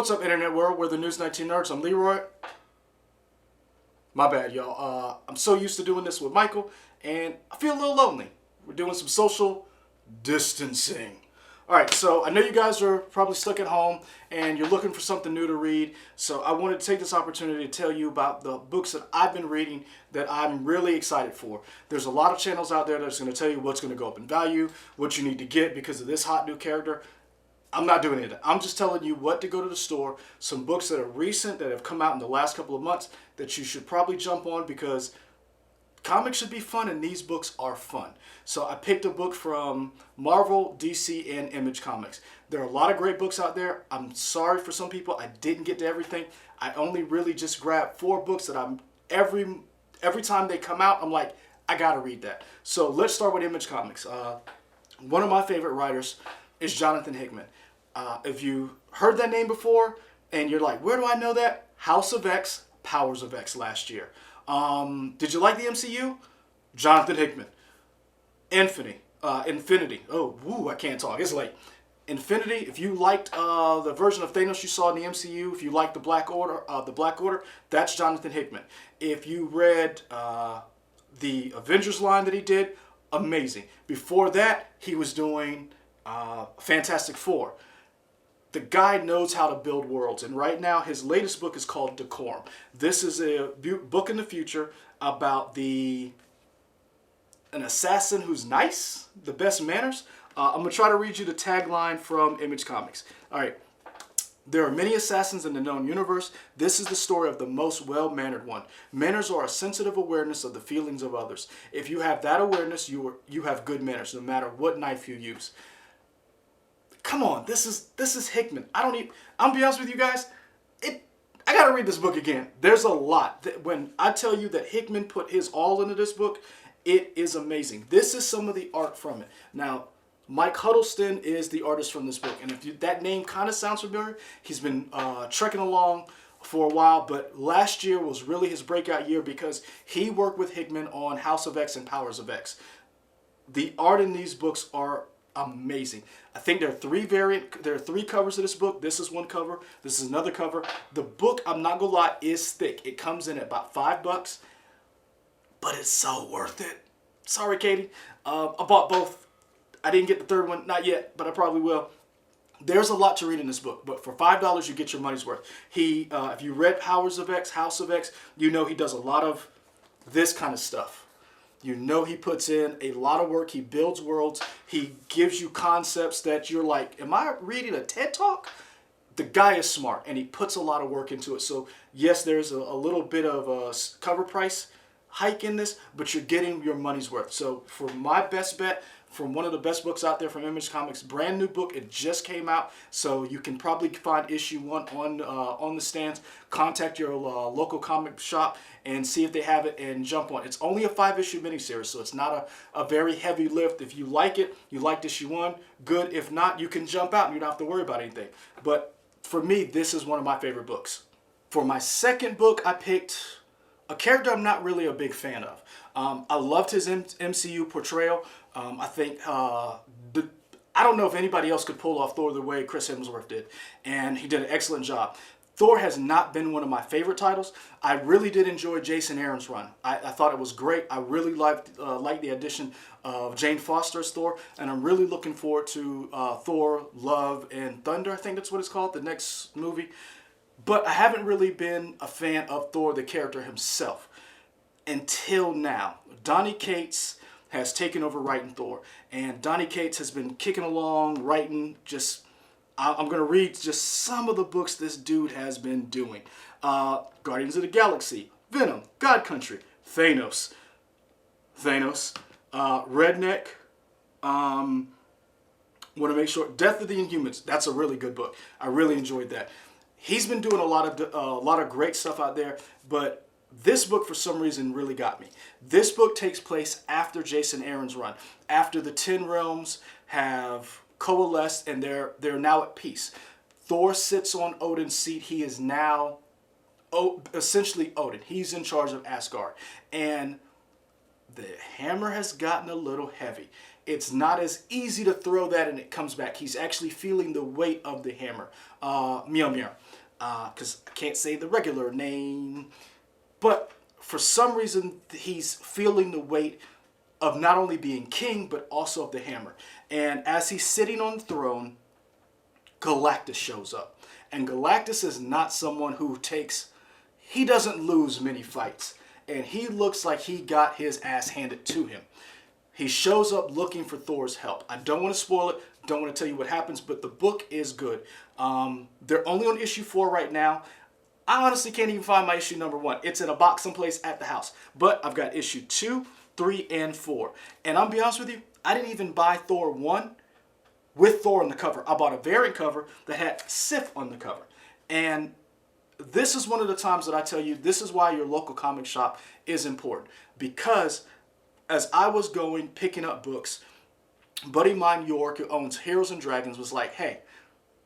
What's up, Internet World? We're the News 19 Nerds. I'm Leroy. My bad, y'all. I'm so used to doing this with Michael, and I feel a little lonely. We're doing some social distancing. Alright, so I know you guys are probably stuck at home, and you're looking for something new to read, so I wanted to take this opportunity to tell you about the books that I've been reading that I'm really excited for. There's a lot of channels out there that's going to tell you what's going to go up in value, what you need to get because of this hot new character. I'm not doing any of that. I'm just telling you what to go to the store, some books that are recent, that have come out in the last couple of months that you should probably jump on because comics should be fun and these books are fun. So I picked a book from Marvel, DC, and Image Comics. There are a lot of great books out there. I'm sorry for some people, I didn't get to everything. I only really just grabbed 4 books that I'm every time they come out, I'm like, I gotta read that. So let's start with Image Comics. One of my favorite writers is Jonathan Hickman. If you heard that name before and you're like, where do I know that? House of X, Powers of X last year. Did you like the MCU? Jonathan Hickman. Infinity. Oh, woo, I can't talk. It's late. Infinity. If you liked the version of Thanos you saw in the MCU, if you liked the Black Order, that's Jonathan Hickman. If you read the Avengers line that he did, amazing. Before that, he was doing Fantastic Four. The guy knows how to build worlds, and right now his latest book is called Decorum. This is a book in the future about an assassin who's nice, the best manners. I'm going to try to read you the tagline from Image Comics. All right. There are many assassins in the known universe. This is the story of the most well-mannered one. Manners are a sensitive awareness of the feelings of others. If you have that awareness, you have good manners, no matter what knife you use. Come on, this is Hickman. I'm gonna be honest with you guys, I gotta read this book again. There's a lot. When I tell you that Hickman put his all into this book, it is amazing. This is some of the art from it. Now, Mike Huddleston is the artist from this book, and if that name kind of sounds familiar, he's been trekking along for a while, but last year was really his breakout year because he worked with Hickman on House of X and Powers of X. The art in these books are amazing. I think there are 3 covers of this book. This is one cover. This is another cover. The book, I'm not gonna lie, is thick. It comes in at about $5, but it's so worth it. Sorry, Katie. I bought both. I didn't get the third one, not yet, but I probably will. There's a lot to read in this book, but for $5, you get your money's worth. If you read Powers of X, House of X, you know he does a lot of this kind of stuff. You know he puts in a lot of work. He builds worlds. He gives you concepts that you're like, am I reading a TED Talk? The guy is smart, and he puts a lot of work into it. So, yes, there's a little bit of a cover price hike in this, but you're getting your money's worth. So, for my best bet, from one of the best books out there from Image Comics, brand new book. It just came out, so you can probably find issue 1 on the stands. Contact your local comic shop and see if they have it and jump on. It's only a 5-issue miniseries, so it's not a very heavy lift. If you like it, you liked issue 1, good. If not, you can jump out and you don't have to worry about anything. But for me, this is one of my favorite books. For my second book, I picked a character I'm not really a big fan of. I loved his MCU portrayal. I think I don't know if anybody else could pull off Thor the way Chris Hemsworth did, and he did an excellent job. Thor has not been one of my favorite titles. I really did enjoy Jason Aaron's run. I thought it was great. I really liked the addition of Jane Foster as Thor, and I'm really looking forward to Thor, Love, and Thunder. I think that's what it's called, the next movie. But I haven't really been a fan of Thor, the character himself, until now. Donny Cates has taken over writing Thor, and Donny Cates has been kicking along, writing just... I'm going to read just some of the books this dude has been doing. Guardians of the Galaxy, Venom, God Country, Thanos, Redneck, want to make sure, Death of the Inhumans. That's a really good book. I really enjoyed that. He's been doing a lot of great stuff out there, but this book for some reason really got me. This book takes place after Jason Aaron's run, after the 10 realms have coalesced and they're now at peace. Thor sits on Odin's seat. He is now essentially Odin. He's in charge of Asgard. And the hammer has gotten a little heavy. It's not as easy to throw that and it comes back. He's actually feeling the weight of the hammer. Mjolnir. Because I can't say the regular name. But for some reason, he's feeling the weight of not only being king, but also of the hammer. And as he's sitting on the throne, Galactus shows up. And Galactus is not someone who he doesn't lose many fights. And he looks like he got his ass handed to him. He shows up looking for Thor's help. I don't want to spoil it, don't want to tell you what happens, but the book is good. They're only on issue 4 right now. I honestly can't even find my issue number 1. It's in a box someplace at the house. But I've got issue 2, 3, and 4. And I'll be honest with you, I didn't even buy Thor 1 with Thor on the cover. I bought a variant cover that had Sif on the cover. And this is one of the times that I tell you, this is why your local comic shop is important. Because as I was picking up books, buddy mine York, who owns Heroes and Dragons, was like, hey,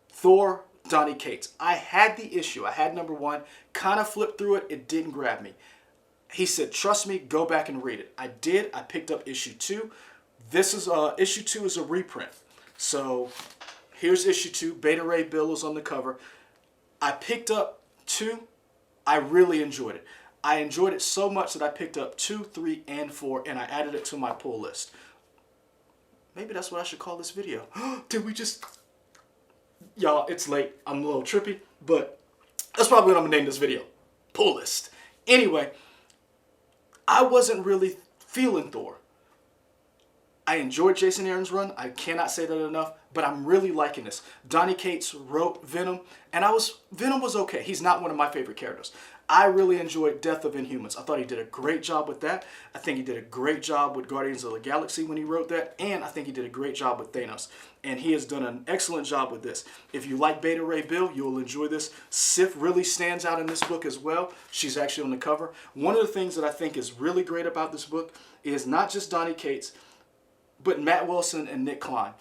Thor, Donny Cates. I had the issue. I had number 1, kind of flipped through it. It didn't grab me. He said, trust me, go back and read it. I did. I picked up issue 2. Issue 2 is a reprint. So here's issue 2. Beta Ray Bill is on the cover. I picked up 2. I really enjoyed it. I enjoyed it so much that I picked up 2, 3, and 4, and I added it to my pull list. Maybe that's what I should call this video. Did we just... Y'all, it's late. I'm a little trippy, but that's probably what I'm going to name this video. Pull list. Anyway, I wasn't really feeling Thor. I enjoyed Jason Aaron's run. I cannot say that enough, but I'm really liking this. Donny Cates wrote Venom, and Venom was okay. He's not one of my favorite characters. I really enjoyed Death of Inhumans. I thought he did a great job with that. I think he did a great job with Guardians of the Galaxy when he wrote that, and I think he did a great job with Thanos. And he has done an excellent job with this. If you like Beta Ray Bill, you'll enjoy this. Sif really stands out in this book as well. She's actually on the cover. One of the things that I think is really great about this book is not just Donny Cates, but Matt Wilson and Nick Klein.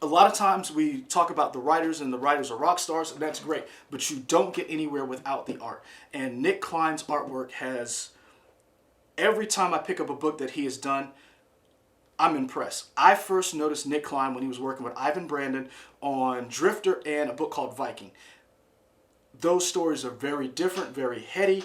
A lot of times we talk about the writers and the writers are rock stars, and that's great, but you don't get anywhere without the art. And Nick Klein's artwork has, every time I pick up a book that he has done, I'm impressed. I first noticed Nick Klein when he was working with Ivan Brandon on Drifter and a book called Viking. Those stories are very different, very heady.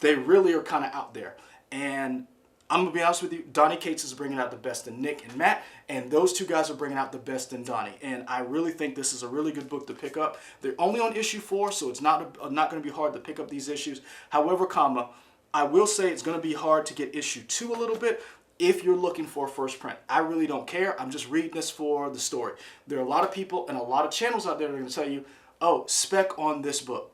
They really are kind of out there. And I'm going to be honest with you, Donny Cates is bringing out the best in Nick and Matt, and those two guys are bringing out the best in Donny. And I really think this is a really good book to pick up. They're only on issue 4, so it's not going to be hard to pick up these issues. However, I will say it's going to be hard to get issue 2 a little bit if you're looking for a first print. I really don't care. I'm just reading this for the story. There are a lot of people and a lot of channels out there that are going to tell you, oh, spec on this book.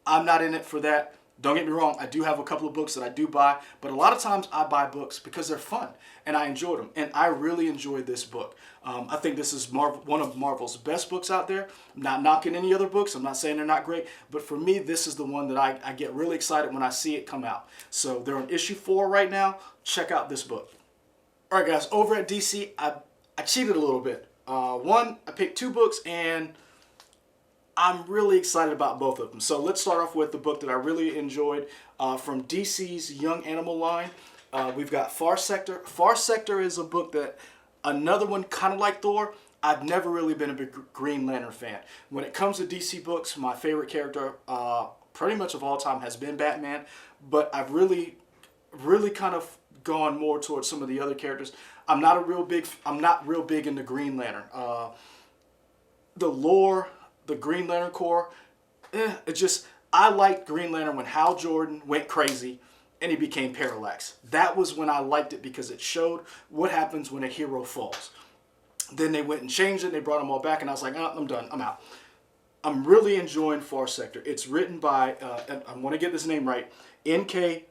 I'm not in it for that. Don't get me wrong, I do have a couple of books that I do buy, but a lot of times I buy books because they're fun, and I enjoyed them, and I really enjoyed this book. I think this is one of Marvel's best books out there. I'm not knocking any other books. I'm not saying they're not great, but for me, this is the one that I get really excited when I see it come out. So they're on issue 4 right now. Check out this book. All right, guys, over at DC, I cheated a little bit. I picked 2 books, and I'm really excited about both of them. So let's start off with the book that I really enjoyed from DC's Young Animal line. We've got Far Sector. Far Sector is a book that, another one kind of like Thor, I've never really been a big Green Lantern fan. When it comes to DC books, my favorite character pretty much of all time has been Batman, but I've really kind of gone more towards some of the other characters. I'm not real big into Green Lantern. The lore, the Green Lantern Corps, I liked Green Lantern when Hal Jordan went crazy and he became Parallax. That was when I liked it because it showed what happens when a hero falls. Then they went and changed it, and they brought them all back, and I was like, oh, I'm done, I'm out. I'm really enjoying Far Sector. It's written by, I want to get this name right, N.K.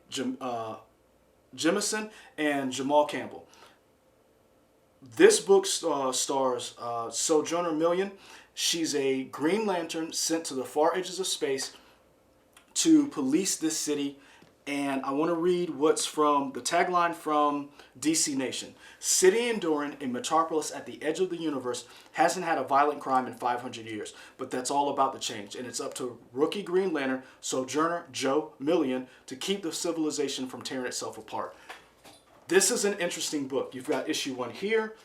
Jemisin and Jamal Campbell. This book stars Sojourner Million. She's a Green Lantern sent to the far edges of space to police this city. And I want to read what's from the tagline from DC Nation. City enduring, a metropolis at the edge of the universe, hasn't had a violent crime in 500 years. But that's all about the change. And it's up to rookie Green Lantern, Sojourner Joe Million, to keep the civilization from tearing itself apart. This is an interesting book. You've got issue 1 here.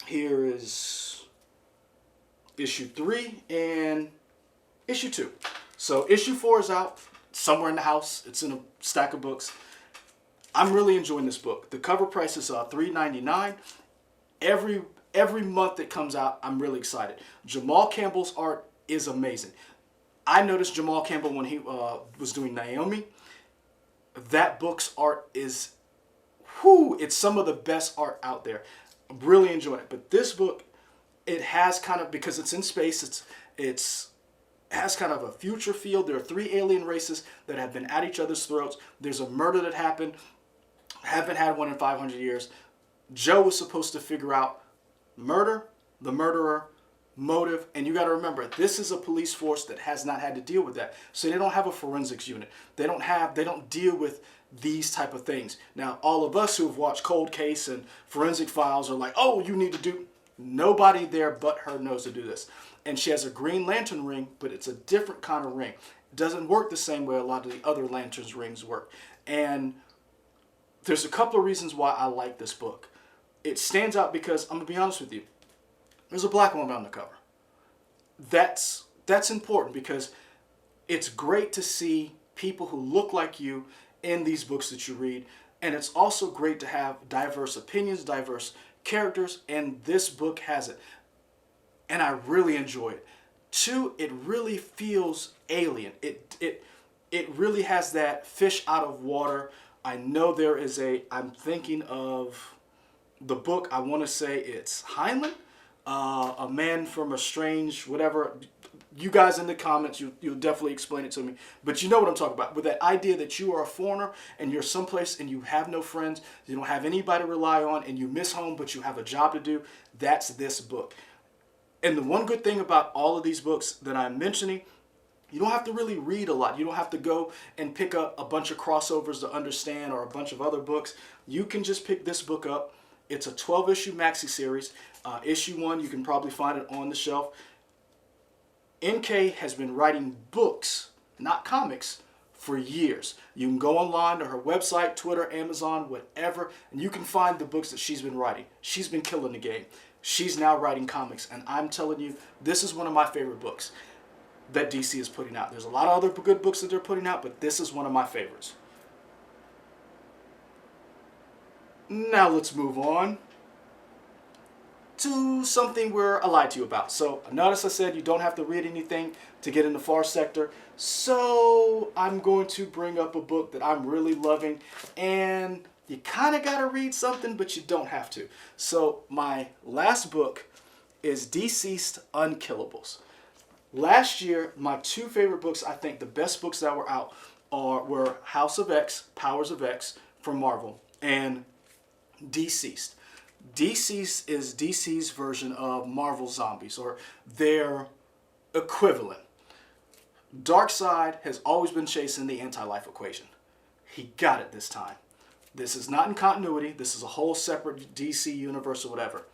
Here is issue 3 and issue 2. So issue 4 is out somewhere in the house. It's in a stack of books. I'm really enjoying this book. The cover price is $3.99. Every month it comes out, I'm really excited. Jamal Campbell's art is amazing. I noticed Jamal Campbell when he was doing Naomi. That book's art is, it's some of the best art out there. I'm really enjoying it. But this book, it has kind of, because it's in space, it has kind of a future feel. There are 3 alien races that have been at each other's throats. There's a murder that happened. Haven't had one in 500 years. Joe was supposed to figure out murder, the murderer, motive, and you got to remember, this is a police force that has not had to deal with that. So they don't have a forensics unit. They don't deal with these type of things. Now, all of us who have watched Cold Case and Forensic Files are like, oh, you need to do. Nobody there but her knows to do this. And she has a Green Lantern ring, but it's a different kind of ring. It doesn't work the same way a lot of the other Lanterns rings work. And there's a couple of reasons why I like this book. It stands out because, I'm going to be honest with you, there's a black woman on the cover. That's important because it's great to see people who look like you in these books that you read. And it's also great to have diverse opinions, diverse characters, and this book has it. And I really enjoy it. 2, it really feels alien. It really has that fish out of water. I know there is I'm thinking of the book, I want to say it's Heinlein, A Man from a Strange, whatever. You guys in the comments, you'll definitely explain it to me. But you know what I'm talking about. With that idea that you are a foreigner and you're someplace and you have no friends, you don't have anybody to rely on, and you miss home, but you have a job to do, that's this book. And the one good thing about all of these books that I'm mentioning, you don't have to really read a lot. You don't have to go and pick up a bunch of crossovers to understand or a bunch of other books. You can just pick this book up. It's a 12-issue maxi series. Issue 1, you can probably find it on the shelf. NK has been writing books, not comics, for years. You can go online to her website, Twitter, Amazon, whatever, and you can find the books that she's been writing. She's been killing the game. She's now writing comics, and I'm telling you, this is one of my favorite books that DC is putting out. There's a lot of other good books that they're putting out, but this is one of my favorites. Now let's move on to something where I lied to you about. So notice I said you don't have to read anything to get in the far sector. So I'm going to bring up a book that I'm really loving, and you kind of got to read something, but you don't have to. So my last book is Deceased Unkillables. Last year, my 2 favorite books, I think the best books that were out were House of X, Powers of X from Marvel, and Deceased. Deceased is DC's version of Marvel Zombies, or their equivalent. Darkseid has always been chasing the anti-life equation. He got it this time. This is not in continuity. This is a whole separate DC universe or whatever.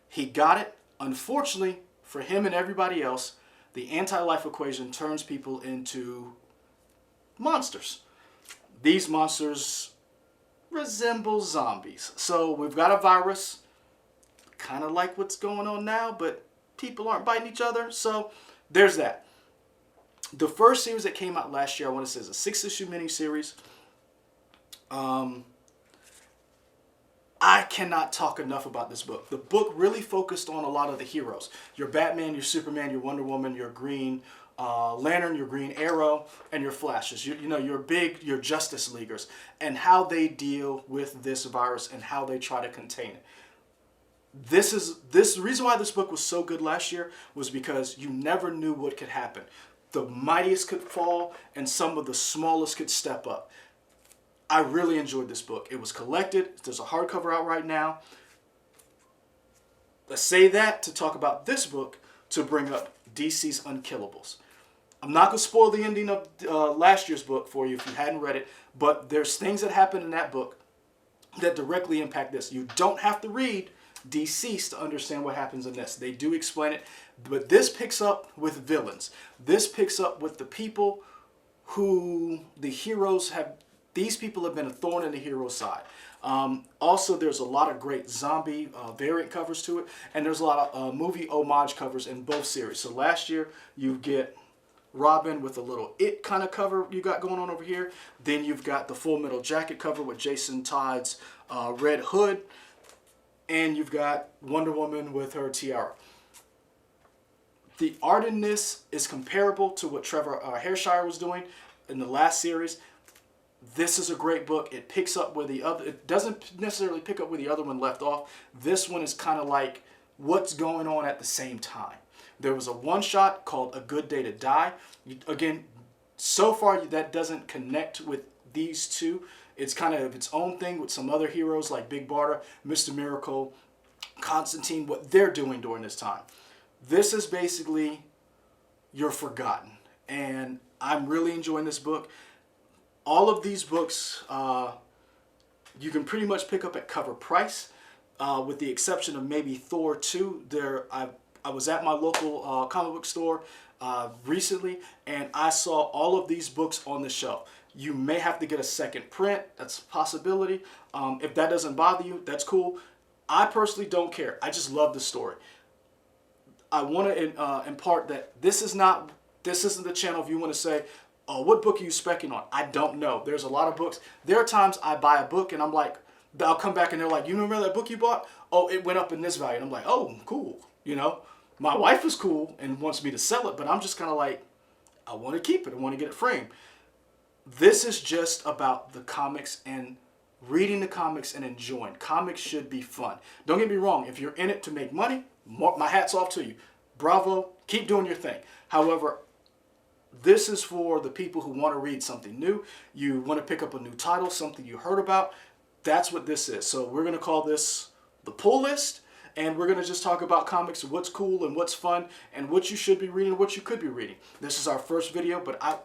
He got it. Unfortunately, for him and everybody else, the anti-life equation turns people into monsters. These monsters resemble zombies. So we've got a virus, kind of like what's going on now, but people aren't biting each other. So there's that. The first series that came out last year, I want to say, is a 6-issue miniseries. I cannot talk enough about this book. The book really focused on a lot of the heroes. Your Batman, your Superman, your Wonder Woman, your Green Lantern, your Green Arrow, and your Flashes. Your Justice Leaguers, and how they deal with this virus and how they try to contain it. The reason why this book was so good last year was because you never knew what could happen. The mightiest could fall, and some of the smallest could step up. I really enjoyed this book. It was collected. There's a hardcover out right now. Let's say that to talk about this book to bring up DC's Unkillables. I'm not going to spoil the ending of last year's book for you if you hadn't read it, but there's things that happen in that book that directly impact this. You don't have to read Deceased to understand what happens in this. They do explain it, but this picks up with villains. This picks up with the people who the heroes have. These people have been a thorn in the hero's side. Also, there's a lot of great zombie variant covers to it, and there's a lot of movie homage covers in both series. So last year, you get Robin with a little It kind of cover you got going on over here. Then you've got the Full Metal Jacket cover with Jason Todd's Red Hood. And you've got Wonder Woman with her tiara. The art in this is comparable to what Trevor Hairshire was doing in the last series. This is a great book. It picks up where the other, it doesn't necessarily pick up where the other one left off. This one is kind of like what's going on at the same time. There was a one-shot called A Good Day to Die. Again, so far that doesn't connect with these two. It's kind of its own thing with some other heroes like Big Barda, Mr. Miracle, Constantine, what they're doing during this time. This is basically You're Forgotten. And I'm really enjoying this book. All of these books you can pretty much pick up at cover price, with the exception of maybe Thor 2. I was at my local comic book store recently, and I saw all of these books on the shelf. You may have to get a second print. That's a possibility. If that doesn't bother you, that's cool. I personally don't care. I just love the story. I want to impart that this isn't the channel if you want to say, oh, what book are you specking on? I don't know. There's a lot of books. There are times I buy a book and I'm like, I'll come back and they're like, you remember that book you bought? Oh, it went up in this value. And I'm like, oh, cool. You know, my wife is cool and wants me to sell it, but I'm just kind of like, I want to keep it. I want to get it framed. This is just about the comics and reading the comics and enjoying. Comics should be fun. Don't get me wrong. If you're in it to make money, my hat's off to you. Bravo. Keep doing your thing. However, this is for the people who want to read something new. You want to pick up a new title, something you heard about. That's what this is. So we're going to call this the pull list. And we're going to just talk about comics, what's cool and what's fun, and what you should be reading and what you could be reading. This is our first video, but I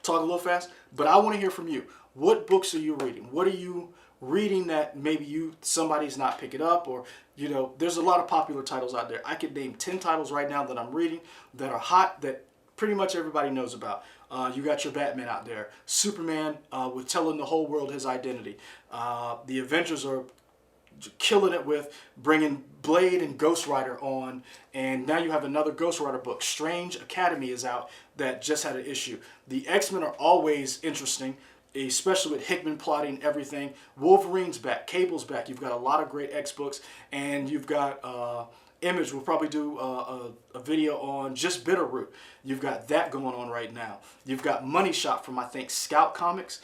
talk a little fast. But I want to hear from you. What books are you reading? What are you reading that maybe somebody's not picking up? Or, you know, there's a lot of popular titles out there. I could name 10 titles right now that I'm reading that are hot, that pretty much everybody knows about. You got your Batman out there. Superman with telling the whole world his identity. The Avengers are killing it with bringing Blade and Ghost Rider on, and now you have another Ghost Rider book. Strange Academy is out that just had an issue. The X-Men are always interesting, especially with Hickman plotting everything. Wolverine's back, Cable's back. You've got a lot of great X books, and you've got Image will probably do a video on just Bitterroot. You've got that going on right now. You've got Money Shot from, I think, Scout Comics.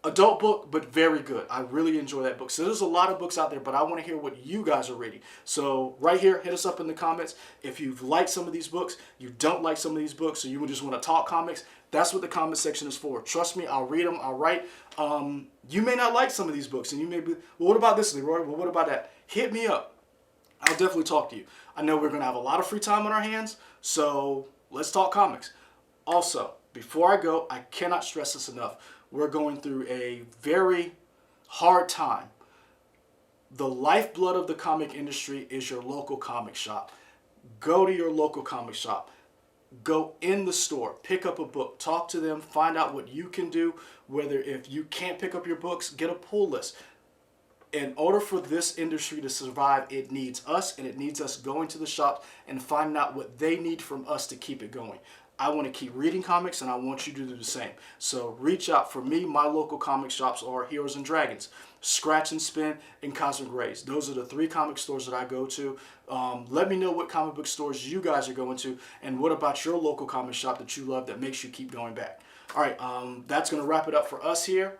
Adult book, but very good. I really enjoy that book. So there's a lot of books out there, but I want to hear what you guys are reading. So right here, hit us up in the comments. If you've liked some of these books, you don't like some of these books, or you just want to talk comics, that's what the comment section is for. Trust me, I'll read them, I'll write. You may not like some of these books, and you may be, well, what about this, Leroy? Well, what about that? Hit me up. I'll definitely talk to you. I know we're going to have a lot of free time on our hands, so let's talk comics. Also, before I go, I cannot stress this enough. We're going through a very hard time. The lifeblood of the comic industry is your local comic shop. Go to your local comic shop. Go in the store, pick up a book, talk to them, find out what you can do. Whether if you can't pick up your books, get a pull list. In order for this industry to survive, it needs us, and it needs us going to the shops and finding out what they need from us to keep it going. I want to keep reading comics, and I want you to do the same. So reach out. For me, my local comic shops are Heroes and Dragons, Scratch and Spin, and Cosmic Rays. Those are the 3 comic stores that I go to. Let me know what comic book stores you guys are going to, and what about your local comic shop that you love that makes you keep going back. All right, that's going to wrap it up for us here.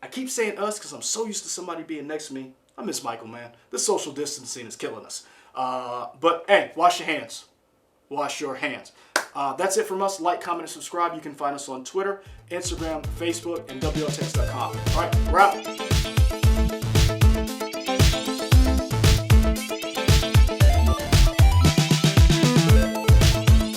I keep saying us because I'm so used to somebody being next to me. I miss Michael, man. This social distancing is killing us. But, hey, wash your hands. Wash your hands. That's it from us. Like, comment, and subscribe. You can find us on Twitter, Instagram, Facebook, and WLText.com. All right, we're out.